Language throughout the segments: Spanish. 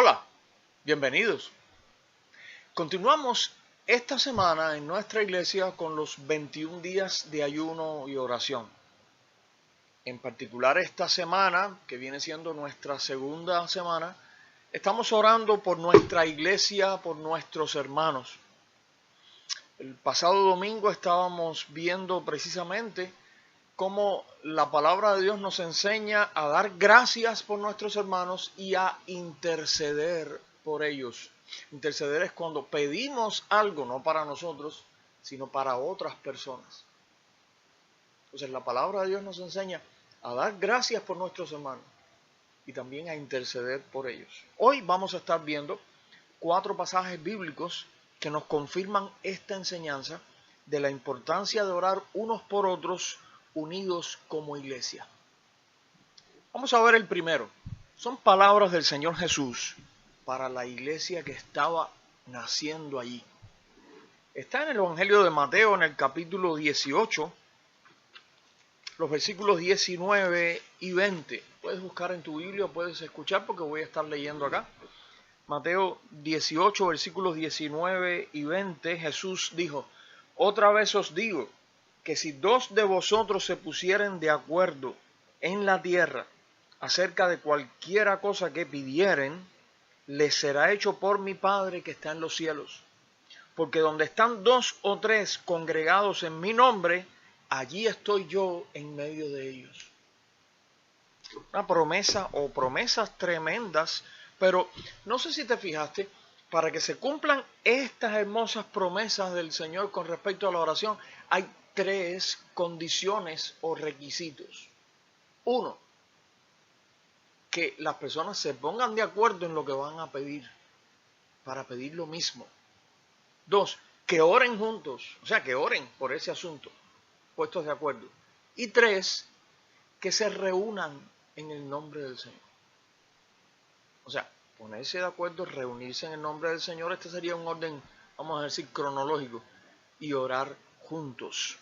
Hola, bienvenidos. Continuamos esta semana en nuestra iglesia con los 21 días de ayuno y oración. En particular esta semana, que viene siendo nuestra segunda semana, estamos orando por nuestra iglesia, por nuestros hermanos. El pasado domingo estábamos viendo precisamente cómo la palabra de Dios nos enseña a dar gracias por nuestros hermanos y a interceder por ellos. Interceder es cuando pedimos algo, no para nosotros, sino para otras personas. Entonces la palabra de Dios nos enseña a dar gracias por nuestros hermanos y también a interceder por ellos. Hoy vamos a estar viendo 4 pasajes bíblicos que nos confirman esta enseñanza de la importancia de orar unos por otros unidos como iglesia. Vamos a ver el primero. Son palabras del Señor Jesús para la iglesia que estaba naciendo allí. Está en el Evangelio de Mateo, en el capítulo 18, los versículos 19 y 20. Puedes buscar en tu Biblia, puedes escuchar porque voy a estar leyendo acá. Mateo 18, versículos 19 y 20, Jesús dijo: otra vez os digo, que si 2 de vosotros se pusieren de acuerdo en la tierra acerca de cualquiera cosa que pidieren, les será hecho por mi Padre que está en los cielos. Porque donde están 2 o 3 congregados en mi nombre, allí estoy yo en medio de ellos. Una promesa o promesas tremendas, pero no sé si te fijaste, para que se cumplan estas hermosas promesas del Señor con respecto a la oración, hay 3 condiciones o requisitos. 1, que las personas se pongan de acuerdo en lo que van a pedir, para pedir lo mismo. 2, que oren juntos, o sea, que oren por ese asunto, puestos de acuerdo. Y 3, que se reúnan en el nombre del Señor. O sea, ponerse de acuerdo, reunirse en el nombre del Señor, este sería un orden, vamos a decir, cronológico, y orar juntos.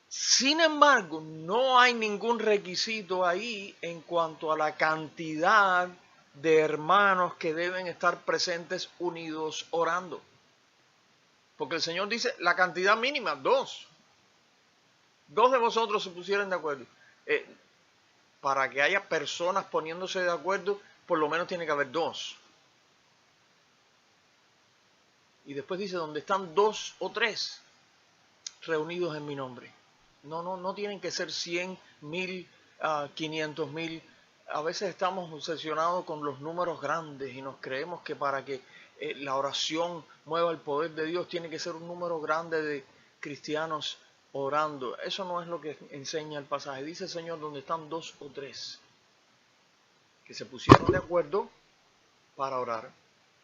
Sin embargo, no hay ningún requisito ahí en cuanto a la cantidad de hermanos que deben estar presentes unidos orando. Porque el Señor dice la cantidad mínima, 2. 2 de vosotros se pusieran de acuerdo. Para que haya personas poniéndose de acuerdo, por lo menos tiene que haber 2. Y después dice, donde están 2 o 3 reunidos en mi nombre. No tienen que ser 100, 1000, 500,000. A veces estamos obsesionados con los números grandes y nos creemos que para que la oración mueva el poder de Dios tiene que ser un número grande de cristianos orando. Eso no es lo que enseña el pasaje. Dice el Señor, donde están 2 o 3 que se pusieron de acuerdo para orar,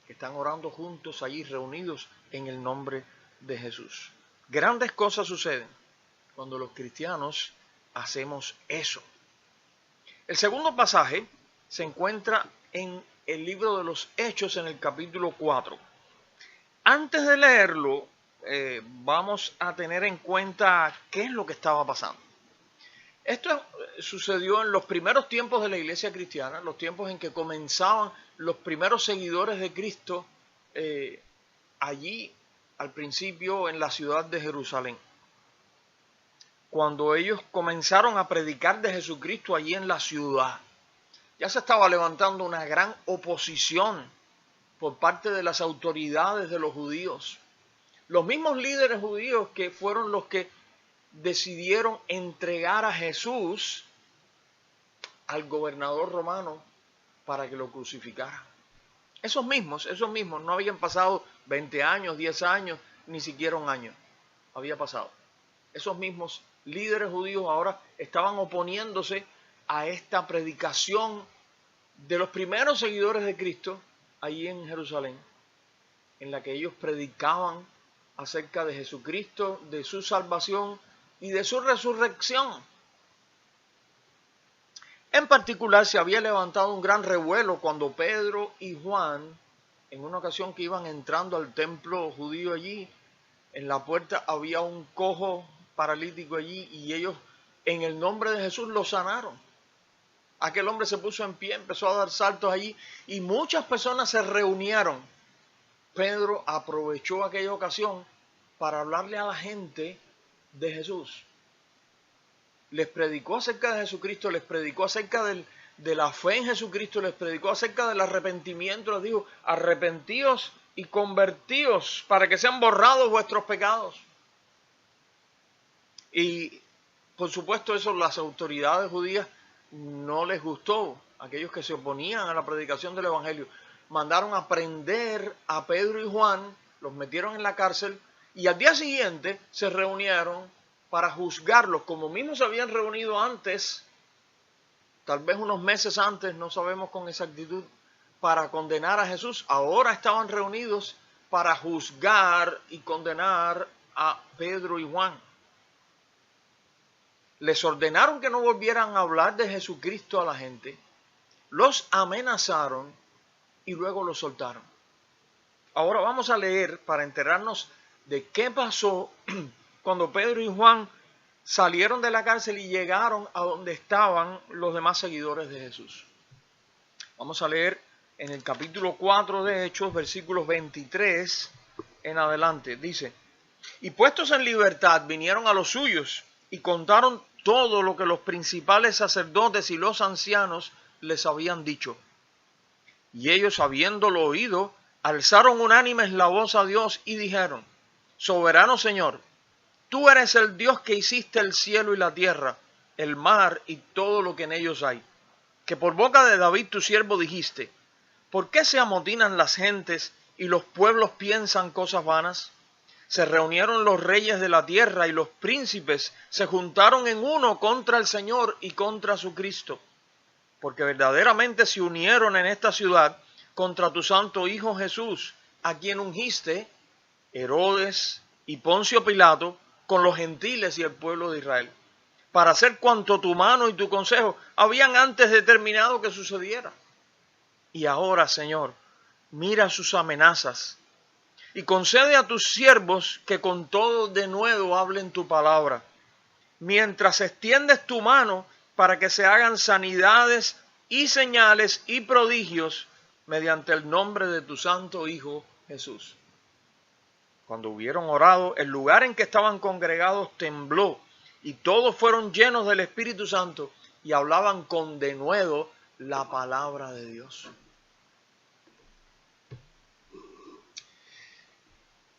que están orando juntos allí reunidos en el nombre de Jesús. Grandes cosas suceden cuando los cristianos hacemos eso. El segundo pasaje se encuentra en el libro de los Hechos, en el capítulo 4. Antes de leerlo, vamos a tener en cuenta qué es lo que estaba pasando. Esto sucedió en los primeros tiempos de la iglesia cristiana, los tiempos en que comenzaban los primeros seguidores de Cristo allí al principio en la ciudad de Jerusalén. Cuando ellos comenzaron a predicar de Jesucristo allí en la ciudad, ya se estaba levantando una gran oposición por parte de las autoridades de los judíos. Los mismos líderes judíos que fueron los que decidieron entregar a Jesús al gobernador romano para que lo crucificara. Esos mismos no habían pasado 20 años, 10 años, ni siquiera un año había pasado. Esos mismos líderes judíos ahora estaban oponiéndose a esta predicación de los primeros seguidores de Cristo allí en Jerusalén, en la que ellos predicaban acerca de Jesucristo, de su salvación y de su resurrección. En particular se había levantado un gran revuelo cuando Pedro y Juan, en una ocasión que iban entrando al templo judío allí, en la puerta había un cojo paralítico allí y ellos en el nombre de Jesús lo sanaron. Aquel hombre se puso en pie, empezó a dar saltos allí y muchas personas se reunieron. Pedro aprovechó aquella ocasión para hablarle a la gente de Jesús. Les predicó acerca de Jesucristo, les predicó acerca de la fe en Jesucristo, les predicó acerca del arrepentimiento, les dijo, arrepentíos y convertíos para que sean borrados vuestros pecados. Y por supuesto eso las autoridades judías no les gustó, aquellos que se oponían a la predicación del Evangelio. Mandaron a prender a Pedro y Juan, los metieron en la cárcel y al día siguiente se reunieron para juzgarlos, como mismos se habían reunido antes, tal vez unos meses antes, no sabemos con exactitud, para condenar a Jesús. Ahora estaban reunidos para juzgar y condenar a Pedro y Juan. Les ordenaron que no volvieran a hablar de Jesucristo a la gente, los amenazaron y luego los soltaron. Ahora vamos a leer para enterarnos de qué pasó cuando Pedro y Juan salieron de la cárcel y llegaron a donde estaban los demás seguidores de Jesús. Vamos a leer en el capítulo 4 de Hechos, versículos 23 en adelante. Dice, y puestos en libertad vinieron a los suyos y contaron todo lo que los principales sacerdotes y los ancianos les habían dicho. Y ellos, habiéndolo oído, alzaron unánimes la voz a Dios y dijeron, soberano Señor, tú eres el Dios que hiciste el cielo y la tierra, el mar y todo lo que en ellos hay, que por boca de David tu siervo dijiste, ¿por qué se amotinan las gentes y los pueblos piensan cosas vanas? Se reunieron los reyes de la tierra y los príncipes se juntaron en uno contra el Señor y contra su Cristo, porque verdaderamente se unieron en esta ciudad contra tu santo Hijo Jesús, a quien ungiste, Herodes y Poncio Pilato, con los gentiles y el pueblo de Israel, para hacer cuanto tu mano y tu consejo habían antes determinado que sucediera. Y ahora, Señor, mira sus amenazas y concede a tus siervos que con todo denuedo hablen tu palabra, mientras extiendes tu mano para que se hagan sanidades y señales y prodigios mediante el nombre de tu santo Hijo Jesús. Cuando hubieron orado, el lugar en que estaban congregados tembló y todos fueron llenos del Espíritu Santo y hablaban con denuedo la palabra de Dios.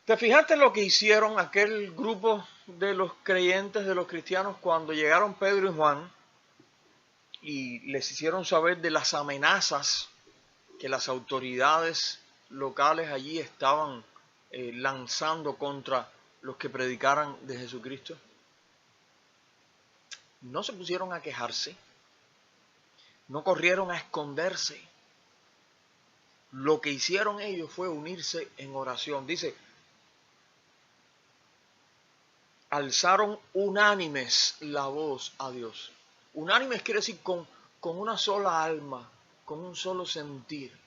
¿Te fijaste lo que hicieron aquel grupo de los creyentes, de los cristianos, cuando llegaron Pedro y Juan y les hicieron saber de las amenazas que las autoridades locales allí estaban lanzando contra los que predicaran de Jesucristo? No se pusieron a quejarse, no corrieron a esconderse. Lo que hicieron ellos fue unirse en oración. Dice, alzaron unánimes la voz a Dios. Unánimes quiere decir con una sola alma, con un solo sentir.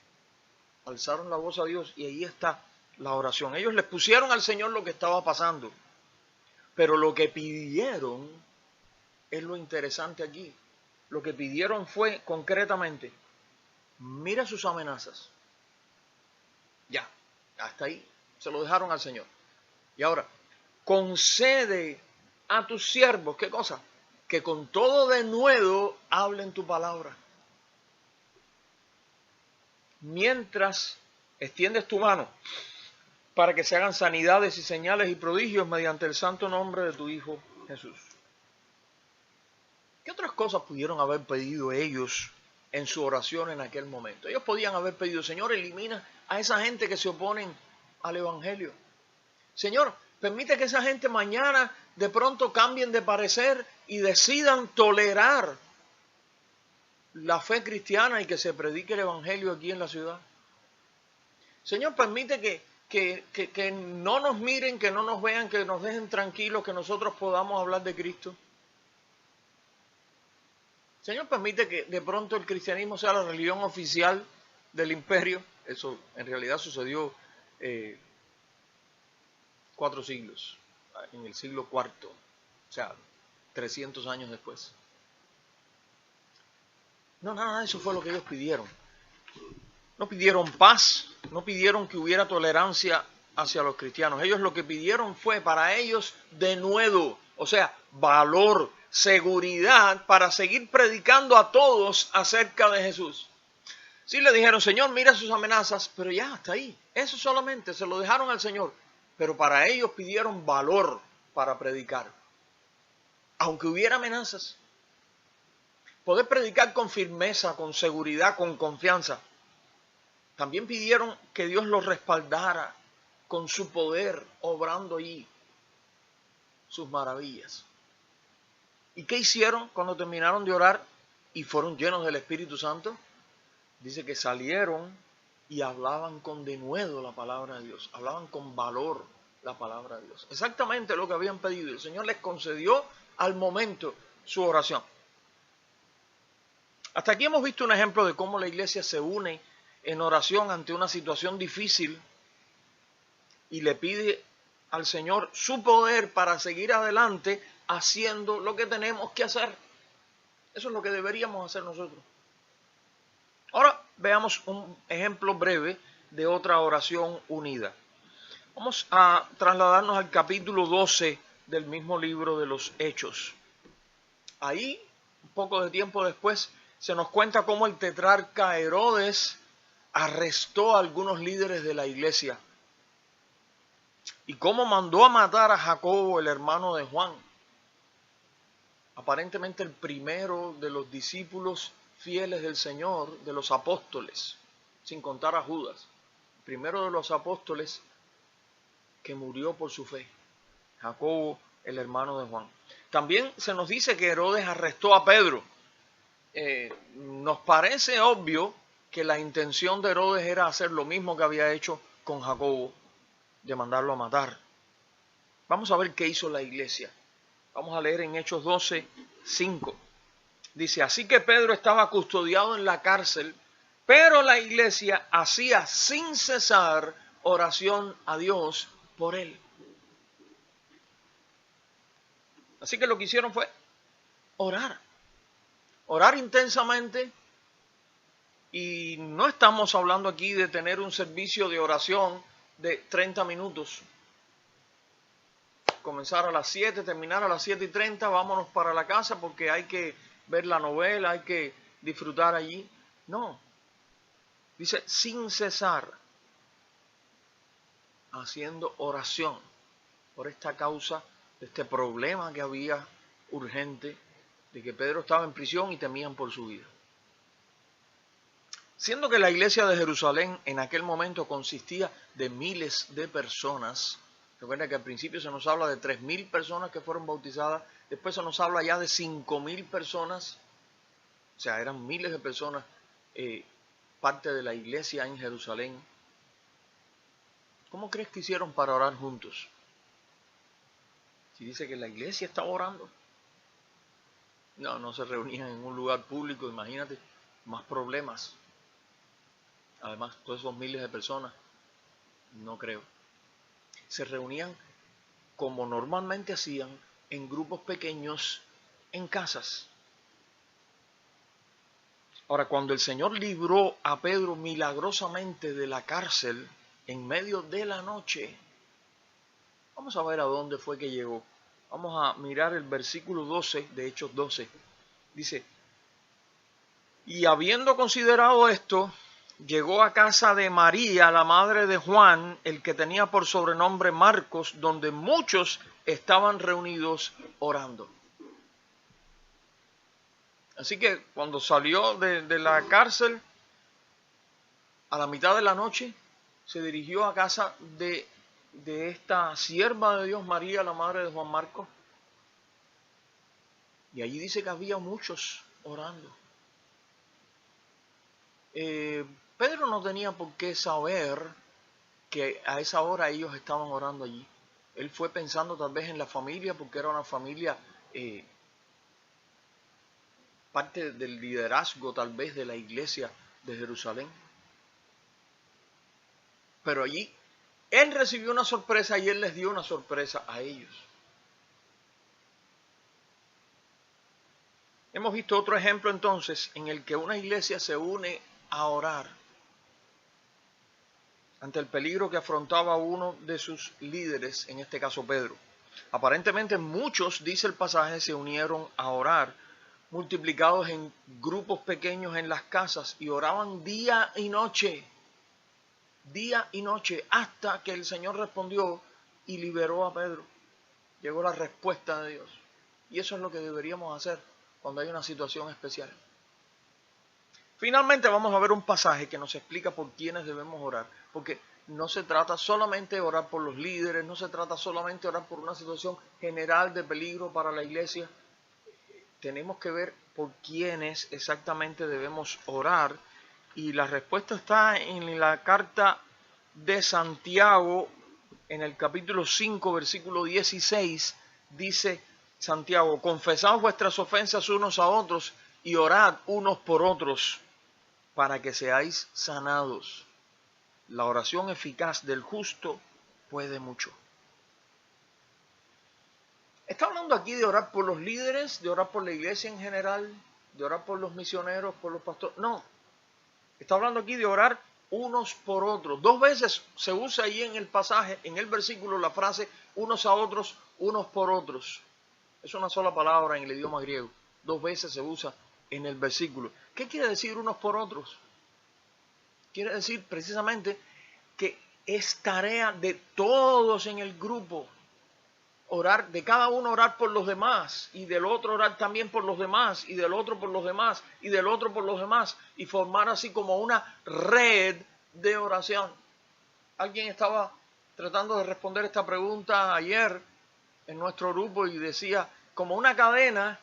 Alzaron la voz a Dios y ahí está la oración. Ellos les pusieron al Señor lo que estaba pasando, pero lo que pidieron es lo interesante aquí. Lo que pidieron fue concretamente, mira sus amenazas. Ya, hasta ahí se lo dejaron al Señor. Y ahora, concede a tus siervos, ¿qué cosa? Que con todo denuedo hablen tu palabra. Mientras extiendes tu mano para que se hagan sanidades y señales y prodigios mediante el santo nombre de tu Hijo Jesús. ¿Qué otras cosas pudieron haber pedido ellos en su oración en aquel momento? Ellos podían haber pedido, Señor, elimina a esa gente que se oponen al Evangelio. Señor, permite que esa gente mañana de pronto cambien de parecer y decidan tolerar la fe cristiana y que se predique el Evangelio aquí en la ciudad. Señor, permite que no nos miren, que no nos vean, que nos dejen tranquilos, que nosotros podamos hablar de Cristo. Señor, permite que de pronto el cristianismo sea la religión oficial del imperio. Eso en realidad sucedió 4 siglos, en el siglo IV, o sea, 300 años después. No, nada de eso fue lo que ellos pidieron. No pidieron paz, no pidieron que hubiera tolerancia hacia los cristianos. Ellos lo que pidieron fue para ellos denuedo, o sea, valor, seguridad para seguir predicando a todos acerca de Jesús. Sí le dijeron, Señor, mira sus amenazas, pero ya, hasta ahí. Eso solamente se lo dejaron al Señor. Pero para ellos pidieron valor para predicar. Aunque hubiera amenazas. Poder predicar con firmeza, con seguridad, con confianza. También pidieron que Dios los respaldara con su poder, obrando allí sus maravillas. ¿Y qué hicieron cuando terminaron de orar y fueron llenos del Espíritu Santo? Dice que salieron y hablaban con denuedo la palabra de Dios, hablaban con valor la palabra de Dios. Exactamente lo que habían pedido. El Señor les concedió al momento su oración. Hasta aquí hemos visto un ejemplo de cómo la iglesia se une en oración ante una situación difícil y le pide al Señor su poder para seguir adelante haciendo lo que tenemos que hacer. Eso es lo que deberíamos hacer nosotros. Ahora veamos un ejemplo breve de otra oración unida. Vamos a trasladarnos al capítulo 12 del mismo libro de los Hechos. Ahí, un poco de tiempo después, se nos cuenta cómo el tetrarca Herodes arrestó a algunos líderes de la iglesia y cómo mandó a matar a Jacobo, el hermano de Juan. Aparentemente el primero de los discípulos fieles del Señor, de los apóstoles, sin contar a Judas. Primero de los apóstoles que murió por su fe, Jacobo, el hermano de Juan. También se nos dice que Herodes arrestó a Pedro. Nos parece obvio que la intención de Herodes era hacer lo mismo que había hecho con Jacobo, de mandarlo a matar. Vamos a ver qué hizo la iglesia. Vamos a leer en Hechos 12, 5. Dice, así que Pedro estaba custodiado en la cárcel, pero la iglesia hacía sin cesar oración a Dios por él. Así que lo que hicieron fue orar. Orar intensamente. Y no estamos hablando aquí de tener un servicio de oración de 30 minutos. Comenzar a las 7, terminar a las 7:30, vámonos para la casa porque hay que ver la novela, hay que disfrutar allí. No. Dice, sin cesar, haciendo oración por esta causa, de este problema que había urgente, de que Pedro estaba en prisión y temían por su vida. Siendo que la iglesia de Jerusalén en aquel momento consistía de miles de personas, recuerda que al principio se nos habla de 3.000 personas que fueron bautizadas, después se nos habla ya de 5.000 personas, o sea, eran miles de personas, parte de la iglesia en Jerusalén. ¿Cómo crees que hicieron para orar juntos? Si dice que la iglesia estaba orando. No se reunían en un lugar público, imagínate, más problemas. Además, todos esos miles de personas, no creo. Se reunían como normalmente hacían, en grupos pequeños, en casas. Ahora, cuando el Señor libró a Pedro milagrosamente de la cárcel, en medio de la noche, vamos a ver a dónde fue que llegó. Vamos a mirar el versículo 12 de Hechos 12. Dice, y habiendo considerado esto, llegó a casa de María, la madre de Juan, el que tenía por sobrenombre Marcos, donde muchos estaban reunidos orando. Así que cuando salió de la cárcel, a la mitad de la noche, se dirigió a casa de esta sierva de Dios, María, la madre de Juan Marcos. Y allí dice que había muchos orando. Pedro no tenía por qué saber que a esa hora ellos estaban orando allí. Él fue pensando tal vez en la familia, porque era una familia, parte del liderazgo tal vez de la iglesia de Jerusalén. Pero allí él recibió una sorpresa y él les dio una sorpresa a ellos. Hemos visto otro ejemplo entonces en el que una iglesia se une a orar ante el peligro que afrontaba uno de sus líderes, en este caso Pedro. Aparentemente muchos, dice el pasaje, se unieron a orar, multiplicados en grupos pequeños en las casas, y oraban día y noche, hasta que el Señor respondió y liberó a Pedro. Llegó la respuesta de Dios. Y eso es lo que deberíamos hacer cuando hay una situación especial. Finalmente vamos a ver un pasaje que nos explica por quiénes debemos orar, porque no se trata solamente de orar por los líderes, no se trata solamente de orar por una situación general de peligro para la iglesia. Tenemos que ver por quiénes exactamente debemos orar, y la respuesta está en la carta de Santiago, en el capítulo 5, versículo 16, dice Santiago: confesad vuestras ofensas unos a otros y orad unos por otros, para que seáis sanados. La oración eficaz del justo puede mucho. ¿Está hablando aquí de orar por los líderes, de orar por la iglesia en general, de orar por los misioneros, por los pastores? No. Está hablando aquí de orar unos por otros. 2 veces se usa ahí en el pasaje, en el versículo, la frase unos a otros, unos por otros. Es una sola palabra en el idioma griego. 2 veces se usa en el versículo. ¿Qué quiere decir unos por otros? Quiere decir precisamente que es tarea de todos en el grupo orar, de cada uno orar por los demás, y del otro orar también por los demás, y del otro por los demás, y del otro por los demás, y formar así como una red de oración. Alguien estaba tratando de responder esta pregunta ayer en nuestro grupo y decía, como una cadena.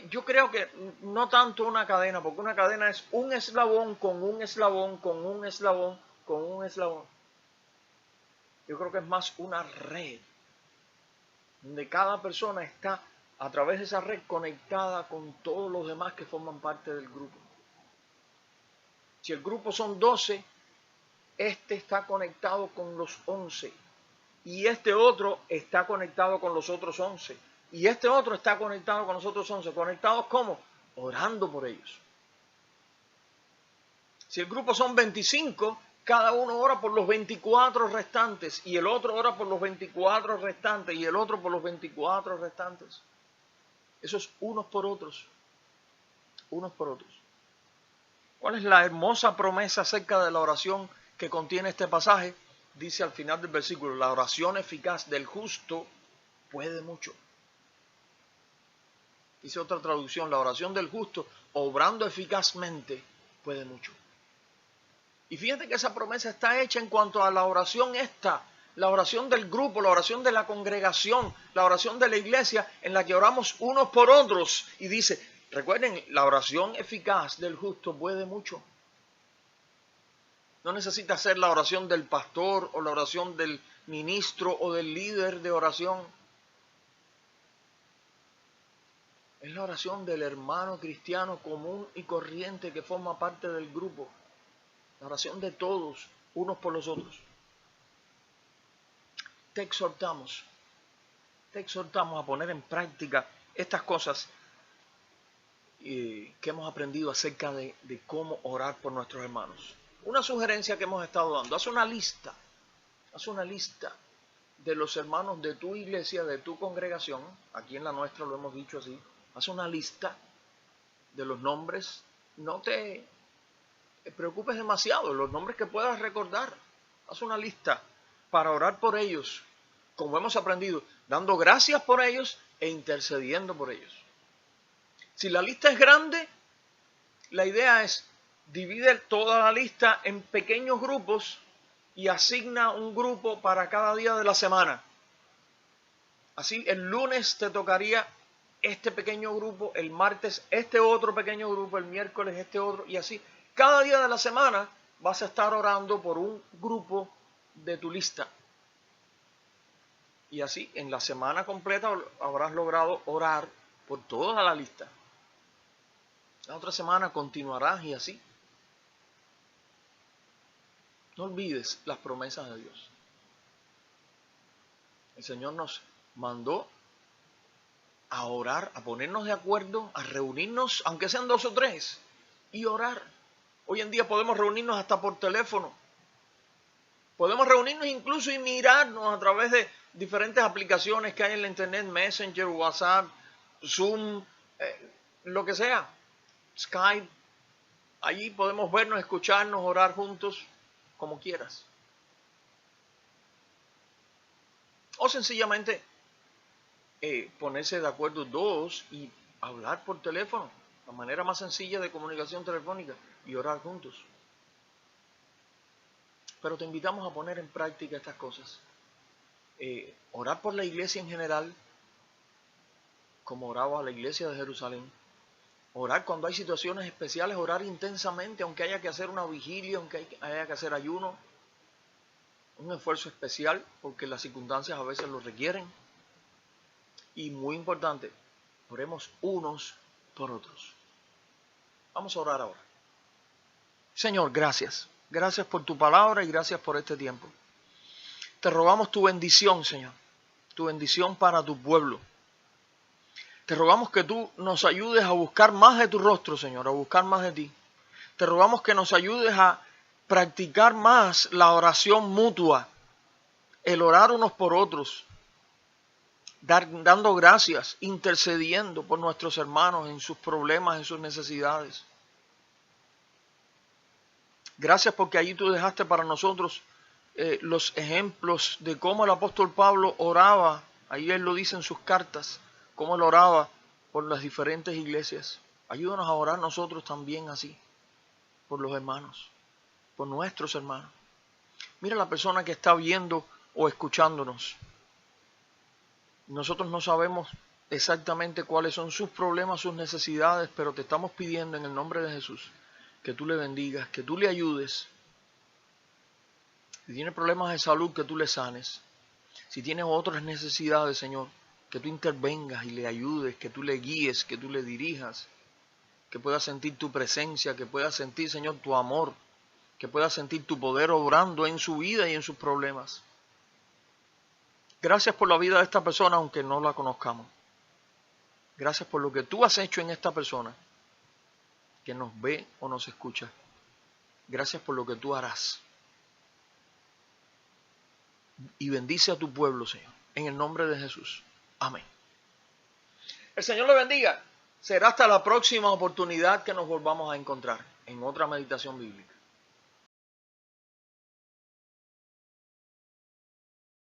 Yo creo que no tanto una cadena, porque una cadena es un eslabón con un eslabón, con un eslabón, con un eslabón. Yo creo que es más una red, donde cada persona está a través de esa red conectada con todos los demás que forman parte del grupo. Si el grupo son 12, este está conectado con los 11, y este otro está conectado con los otros 11. Y este otro está conectado con los otros 11. ¿Conectados cómo? Orando por ellos. Si el grupo son 25, cada uno ora por los 24 restantes, y el otro ora por los 24 restantes, y el otro por los 24 restantes. Eso es unos por otros. Unos por otros. ¿Cuál es la hermosa promesa acerca de la oración que contiene este pasaje? Dice al final del versículo: la oración eficaz del justo puede mucho. Dice otra traducción: la oración del justo, obrando eficazmente, puede mucho. Y fíjate que esa promesa está hecha en cuanto a la oración esta, la oración del grupo, la oración de la congregación, la oración de la iglesia, en la que oramos unos por otros. Y dice, recuerden, la oración eficaz del justo puede mucho. No necesita ser la oración del pastor o la oración del ministro o del líder de oración. Es la oración del hermano cristiano común y corriente que forma parte del grupo. La oración de todos, unos por los otros. Te exhortamos a poner en práctica estas cosas que hemos aprendido acerca de cómo orar por nuestros hermanos. Una sugerencia que hemos estado dando: haz una lista de los hermanos de tu iglesia, de tu congregación. Aquí en la nuestra lo hemos dicho así. Haz una lista de los nombres. No te preocupes demasiado, los nombres que puedas recordar. Haz una lista para orar por ellos, como hemos aprendido, dando gracias por ellos e intercediendo por ellos. Si la lista es grande, la idea es divide toda la lista en pequeños grupos y asigna un grupo para cada día de la semana. Así, el lunes te tocaría este pequeño grupo, el martes este otro pequeño grupo, el miércoles este otro, y así. Cada día de la semana vas a estar orando por un grupo de tu lista. Y así, en la semana completa habrás logrado orar por toda la lista. La otra semana continuarás y así. No olvides las promesas de Dios. El Señor nos mandó a orar, a ponernos de acuerdo, a reunirnos, aunque sean 2 o 3, y orar. Hoy en día podemos reunirnos hasta por teléfono. Podemos reunirnos incluso y mirarnos a través de diferentes aplicaciones que hay en la internet, Messenger, WhatsApp, Zoom, lo que sea, Skype. Allí podemos vernos, escucharnos, orar juntos, como quieras. O sencillamente ponerse de acuerdo 2 y hablar por teléfono, la manera más sencilla de comunicación telefónica, y orar juntos. Pero te invitamos a poner en práctica estas cosas. Orar por la iglesia en general, como oraba la iglesia de Jerusalén. Orar cuando hay situaciones especiales, orar intensamente, aunque haya que hacer una vigilia, aunque haya que hacer ayuno. Un esfuerzo especial, porque las circunstancias a veces lo requieren. Y muy importante, oremos unos por otros. Vamos a orar ahora. Señor, gracias. Gracias por tu palabra y gracias por este tiempo. Te rogamos tu bendición, Señor. Tu bendición para tu pueblo. Te rogamos que tú nos ayudes a buscar más de tu rostro, Señor, a buscar más de ti. Te rogamos que nos ayudes a practicar más la oración mutua, el orar unos por otros, dando gracias, intercediendo por nuestros hermanos en sus problemas, en sus necesidades. Gracias porque allí tú dejaste para nosotros los ejemplos de cómo el apóstol Pablo oraba. Ahí él lo dice en sus cartas, cómo él oraba por las diferentes iglesias. Ayúdanos a orar nosotros también así, por los hermanos, por nuestros hermanos. Mira la persona que está viendo o escuchándonos. Nosotros no sabemos exactamente cuáles son sus problemas, sus necesidades, pero te estamos pidiendo en el nombre de Jesús que tú le bendigas, que tú le ayudes. Si tiene problemas de salud, que tú le sanes. Si tiene otras necesidades, Señor, que tú intervengas y le ayudes, que tú le guíes, que tú le dirijas, que pueda sentir tu presencia, que pueda sentir, Señor, tu amor, que pueda sentir tu poder obrando en su vida y en sus problemas. Gracias por la vida de esta persona, aunque no la conozcamos. Gracias por lo que tú has hecho en esta persona, que nos ve o nos escucha. Gracias por lo que tú harás. Y bendice a tu pueblo, Señor, en el nombre de Jesús. Amén. El Señor le bendiga. Será hasta la próxima oportunidad que nos volvamos a encontrar en otra meditación bíblica.